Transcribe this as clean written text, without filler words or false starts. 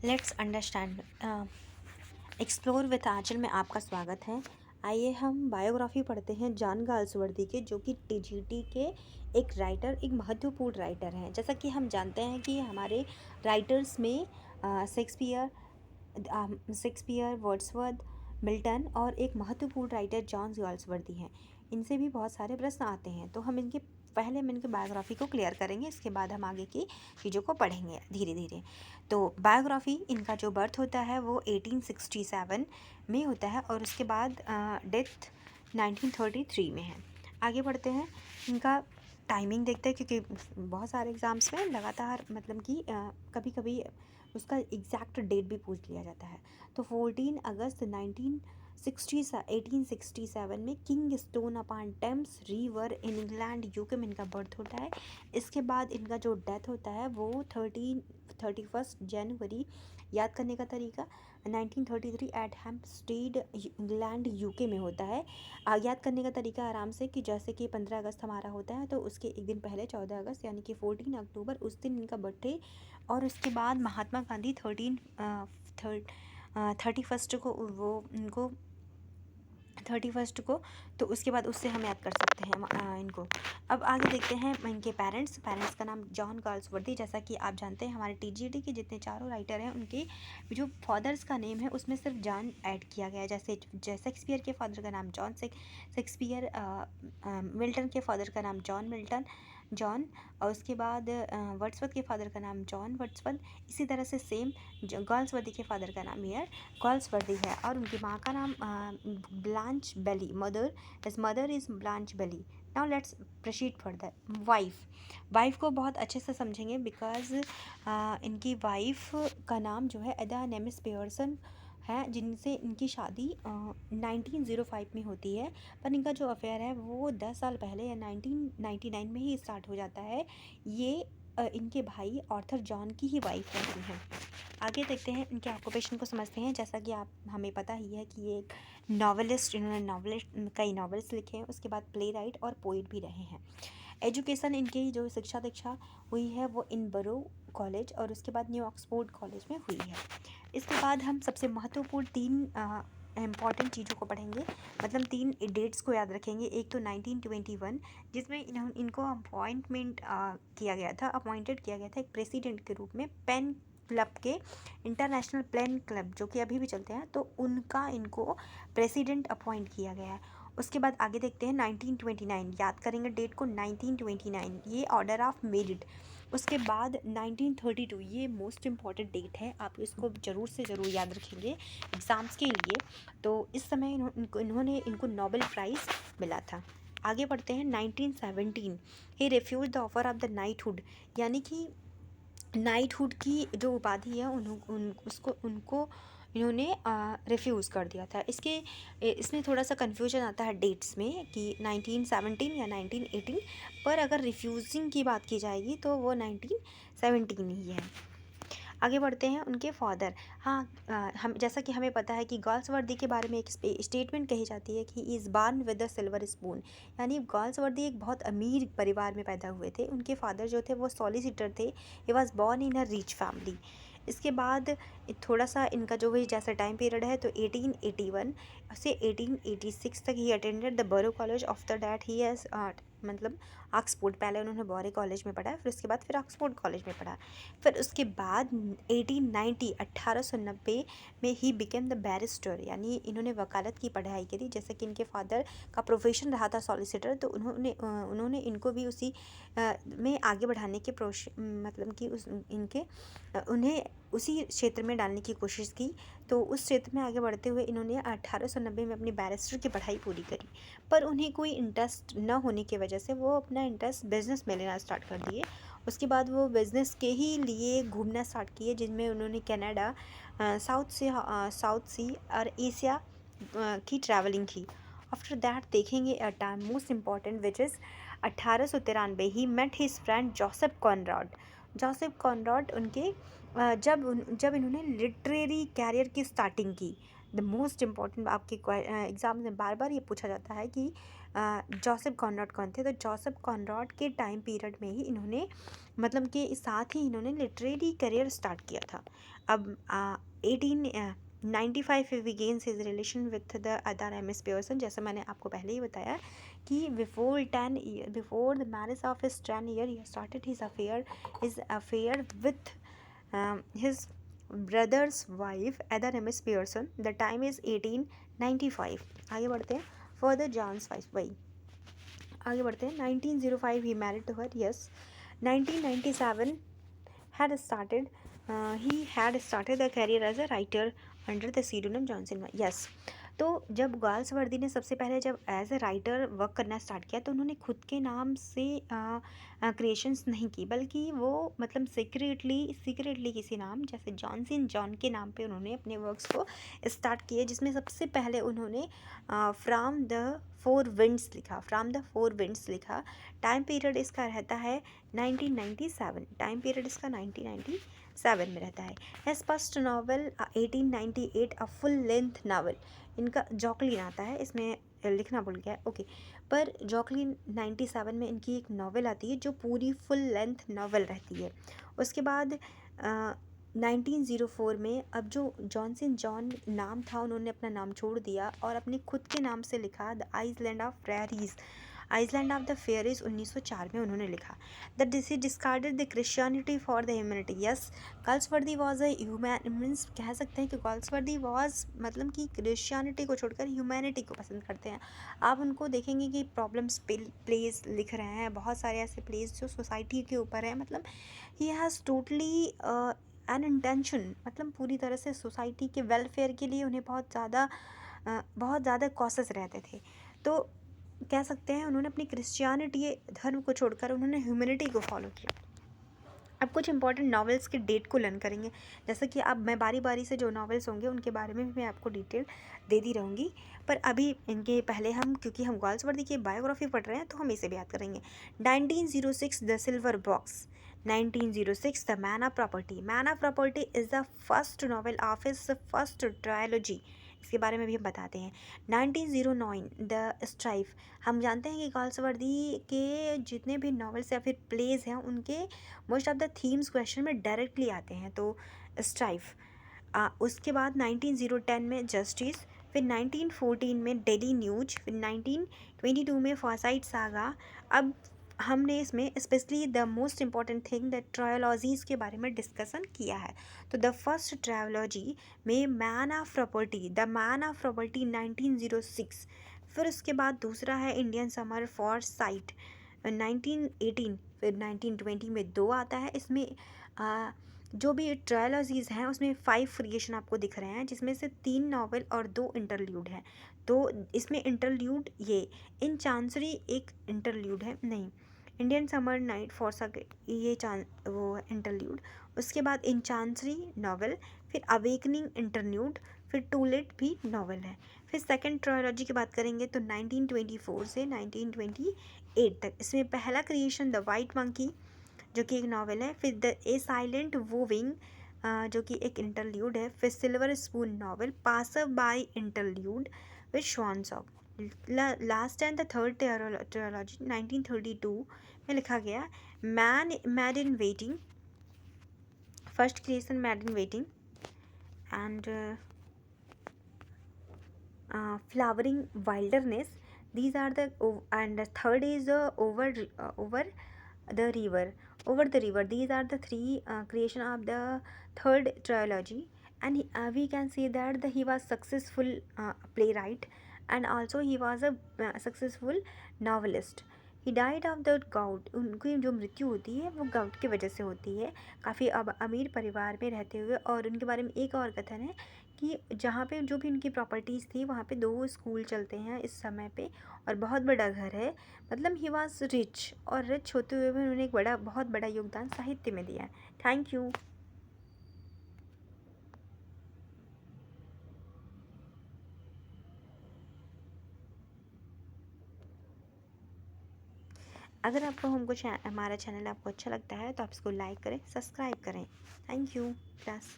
Let's understand explore with आंचल में आपका स्वागत है। आइए हम बायोग्राफी पढ़ते हैं जॉन गाल्सवर्दी के, जो कि टीजीटी के एक राइटर, एक महत्वपूर्ण राइटर हैं। जैसा कि हम जानते हैं कि हमारे राइटर्स में शेक्सपियर, वर्ड्सवर्थ, मिल्टन और एक महत्वपूर्ण राइटर जॉन गाल्सवर्दी हैं। इनसे भी बहुत सारे प्रश्न आते हैं, तो हम इनके बायोग्राफी को क्लियर करेंगे। इसके बाद हम आगे की चीज़ों को पढ़ेंगे धीरे धीरे। तो बायोग्राफी, इनका जो बर्थ होता है वो 1867 में होता है और उसके बाद डेथ 1933 में है। आगे बढ़ते हैं, इनका टाइमिंग देखते हैं, क्योंकि बहुत सारे एग्ज़ाम्स में लगातार मतलब कि कभी कभी उसका एग्जैक्ट डेट भी पूछ लिया जाता है। तो 14 अगस्त 1867 में Kingston upon Thames river in England, UK में इनका बर्थ होता है। इसके बाद इनका जो डेथ होता है वो 31 जनवरी, याद करने का तरीका 1933 एट हेम्पस्टेड इंग्लैंड यूके में होता है। याद करने का तरीका आराम से, कि जैसे कि 15 अगस्त हमारा होता है तो उसके एक दिन पहले 14 अगस्त यानी कि 14 अक्टूबर, उस दिन इनका बर्थडे। और उसके बाद महात्मा गांधी 31 को, वो उनको 31 को, तो उसके बाद उससे हम याद कर सकते हैं इनको। अब आगे देखते हैं इनके पेरेंट्स का नाम जॉन गाल्सवर्दी। जैसा कि आप जानते हैं हमारे टीजीटी के जितने चारों राइटर हैं उनके जो फादर्स का नेम है उसमें सिर्फ जॉन ऐड किया गया है। जैसे शेक्सपियर के फादर का नाम शेक्सपियर, मिल्टन के फादर का नाम जॉन, और उसके बाद वर्ड्सवर्थ के फादर का नाम जॉन वर्ड्सवर्थ। इसी तरह से सेम गाल्सवर्दी के फादर का नाम हियर गाल्सवर्दी है। और उनकी माँ का नाम Blanche Bailey, mother is Blanche Bailey. Now let's proceed further. Wife को बहुत अच्छे से समझेंगे, बिकॉज इनकी वाइफ का नाम जो है एदा नेमिस पेयरसन है, जिनसे इनकी शादी 1905 में होती है। पर इनका जो अफेयर है वो 10 साल पहले या 1999 में ही स्टार्ट हो जाता है। ये इनके भाई ऑर्थर जॉन की ही वाइफ रहती हैं। आगे देखते हैं, इनके ऑक्यूपेशन को समझते हैं। जैसा कि आप हमें पता ही है कि ये एक नॉवेलिस्ट, इन्होंने कई नॉवेल्स लिखे हैं। उसके बाद प्ले राइट और पोइट भी रहे हैं। एजुकेशन, इनकी जो शिक्षा दीक्षा हुई है वो इन बरो कॉलेज और उसके बाद न्यू ऑक्सफोर्ड कॉलेज में हुई है। इसके बाद हम सबसे महत्वपूर्ण 3 इम्पॉर्टेंट चीज़ों को पढ़ेंगे, मतलब 3 डेट्स को याद रखेंगे। एक तो 1921, जिसमें इनको अपॉइंटेड किया गया था एक प्रेसिडेंट के रूप में पेन क्लब के, इंटरनेशनल पेन क्लब जो कि अभी भी चलते हैं, तो उनका इनको प्रेसिडेंट अपॉइंट किया गया है। उसके बाद आगे देखते हैं 1929, याद करेंगे डेट को 1929, ये ऑर्डर ऑफ मेरिट। उसके बाद 1932, ये मोस्ट इम्पॉर्टेंट डेट है, आप इसको ज़रूर से ज़रूर याद रखेंगे एग्ज़ाम्स के लिए। तो इस समय इनको नोबेल प्राइज़ मिला था। आगे बढ़ते हैं 1917, he refuse the offer of the knighthood, यानी कि नाइटहुड की जो उपाधि है उनको इन्होंने रिफ्यूज़ कर दिया था। इसमें थोड़ा सा कन्फ्यूजन आता है डेट्स में कि 1917 या 1918, पर अगर रिफ्यूजिंग की बात की जाएगी तो वो 1917 ही है। आगे बढ़ते हैं, उनके फादर। हाँ, हम जैसा कि हमें पता है कि गाल्सवर्दी के बारे में एक स्टेटमेंट कही जाती है कि is born with the silver spoon, यानी गाल्सवर्दी एक बहुत अमीर परिवार में पैदा हुए थे। उनके फादर जो थे वो सॉलिसिटर थे। He was born in a rich family. इसके बाद थोड़ा सा इनका जो है जैसा टाइम पीरियड है, तो 1881 से 1886 तक ही अटेंडेड द बरो college. After that he has मतलब ऑक्सफोर्ड, पहले उन्होंने बॉरे कॉलेज में पढ़ा, फिर उसके बाद फिर ऑक्सफोर्ड कॉलेज में पढ़ा। फिर उसके बाद 1890 में ही बिकेम द बैरिस्टर, यानी इन्होंने वकालत की पढ़ाई करी। जैसे कि इनके फादर का प्रोफेशन रहा था सॉलिसिटर, तो उन्होंने इनको भी उसी में आगे बढ़ाने के मतलब कि उन्हें उसी क्षेत्र में डालने की कोशिश की। तो उस क्षेत्र में आगे बढ़ते हुए इन्होंने 1890 में अपनी बैरिस्टर की पढ़ाई पूरी करी। पर उन्हें कोई इंटरेस्ट न होने की वजह से वो अपना इंटरेस्ट बिजनेस में लेना स्टार्ट कर दिए। उसके बाद वो बिज़नेस के ही लिए घूमना स्टार्ट किए, जिनमें उन्होंने कनाडा, साउथ सी और एशिया की ट्रैवलिंग की। आफ्टर दैट देखेंगे a time most important which is 1893, he met his friend Joseph Conrad उनके जब इन्होंने लिटरेरी कैरियर की स्टार्टिंग की। द मोस्ट इम्पॉर्टेंट, आपके एग्ज़ाम में बार बार ये पूछा जाता है कि जोसेफ कॉनराड कौन थे? तो जोसेफ कॉनराड के टाइम पीरियड में ही इन्होंने मतलब कि साथ ही इन्होंने लिटरेरी करियर स्टार्ट किया था। अब 1895 he begins his relation with the other Mrs. Pearson. जैसे मैंने आपको पहले ही बताया कि before the marriage of his 10 year he started his affair with his brother's wife Ada M.S. Pearson. The time is 1895. आगे बढ़ते हैं. Further John's wife वही आगे बढ़ते हैं. 1905 he married to her. Yes. 1997 had started he had started a career as a writer under the pseudonym Johnson. Yes. तो जब Galsworthy ने सबसे पहले जब एज ए राइटर वर्क करना स्टार्ट किया तो उन्होंने खुद के नाम से क्रिएशंस नहीं की, बल्कि वो मतलब सीक्रेटली किसी नाम जैसे जॉनसन जॉन के नाम पे उन्होंने अपने वर्क्स को स्टार्ट किए, जिसमें सबसे पहले उन्होंने फ्रॉम द फोर विंड्स लिखा. टाइम पीरियड इसका रहता है 1997. टाइम पीरियड इसका 1997 में रहता है. His first novel 1898 a full length novel. इनका जॉकलिन आता है, इसमें लिखना भूल गया. ओके. पर जॉकलिन 97 में इनकी एक नॉवल आती है जो पूरी फुल लेंथ नॉवल रहती है. उसके बाद 1904 में अब जो जॉनसन जॉन नाम था उन्होंने अपना नाम छोड़ दिया और अपने खुद के नाम से लिखा the island of the fairies 1904 में उन्होंने लिखा. The discarded the Christianity for the humanity. Yes, Galsworthy was a human means कह सकते हैं कि गाल्सवर्दी वॉज मतलब कि क्रिश्चियनिटी को छोड़कर ह्यूमैनिटी को पसंद करते हैं. आप उनको देखेंगे कि प्रॉब्लम्स प्लेस लिख रहे हैं, बहुत सारे ऐसे प्लेस जो सोसाइटी के ऊपर है. मतलब he has totally an intention, मतलब पूरी तरह से सोसाइटी के वेलफेयर के लिए उन्हें बहुत ज़्यादा कॉशस रहते थे. तो कह सकते हैं उन्होंने अपनी क्रिश्चियनिटी धर्म को छोड़कर उन्होंने ह्यूमैनिटी को फॉलो किया. अब कुछ इंपॉर्टेंट नॉवेल्स के डेट को लर्न करेंगे. जैसे कि अब मैं बारी बारी से जो नॉवेल्स होंगे उनके बारे में भी मैं आपको डिटेल देती रहूँगी, पर अभी इनके पहले हम क्योंकि हम गाल्सवर्दी की बायोग्राफी पढ़ रहे हैं तो हम इसे भी याद करेंगे. 1906 the silver box. 1906 the man of property is the first novel of his first trilogy. इसके बारे में भी हम बताते हैं. 1909 द स्ट्राइफ. हम जानते हैं कि गाल्सवर्दी के जितने भी नॉवेल्स या फिर प्लेज हैं उनके most of the themes question में डायरेक्टली आते हैं. तो स्ट्राइफ. उसके बाद 1910 में जस्टिस, फिर 1914 में डेली न्यूज, फिर 1922 में फॉसाइट सागा. अब हमने इसमें specially the most important thing the trilogies के बारे में डिस्कशन किया है. तो द फर्स्ट ट्रायोलॉजी में मैन ऑफ प्रॉपर्टी 1906. फिर उसके बाद दूसरा है इंडियन समर फॉर साइट 1918. फिर 1920 में 2 आता है. इसमें जो भी ट्रायोलॉजीज़ हैं उसमें 5 क्रिएशन आपको दिख रहे हैं, जिसमें से 3 नॉवल और 2 इंटरल्यूड हैं. तो इसमें इंटरल्यूड ये इन चांसरी एक इंटरल्यूड है, नहीं इंडियन समर नाइट फॉर ये वो इंटरल्यूड. उसके बाद इन चांसरी नॉवल, फिर अवेकनिंग इंटरल्यूड, फिर टूलेट भी नॉवल है. फिर सेकंड ट्रायोलॉजी की बात करेंगे तो 1924 से 1928 तक. इसमें पहला क्रिएशन द वाइट मंकी जो कि एक नॉवल है. फिर द ए साइलेंट वूविंग जो कि एक इंटरल्यूड है. फिर silver spoon novel, passer by interlude with swan song. Last and the third trilogy 1932 में लिखा गया maid in waiting. First creation maid in waiting and flowering wilderness. These are the and the third is over the river. These are the 3 creation of the third trilogy. And we can see that he was successful playwright, and also he was a successful novelist. He died of the gout. उनकी जो मृत्यु होती है वो gout की वजह से होती है, काफ़ी अमीर परिवार में रहते हुए. और उनके बारे में एक और कथन है कि जहाँ पे जो भी उनकी प्रॉपर्टीज़ थी वहाँ पे 2 स्कूल चलते हैं इस समय पे, और बहुत बड़ा घर है. मतलब ही वाज रिच, और रिच होते हुए भी उन्होंने एक बहुत बड़ा योगदान साहित्य में दिया है. Thank you. अगर आपको हमारा चैनल आपको अच्छा लगता है तो आप इसको लाइक करें, सब्सक्राइब करें. Thank you class.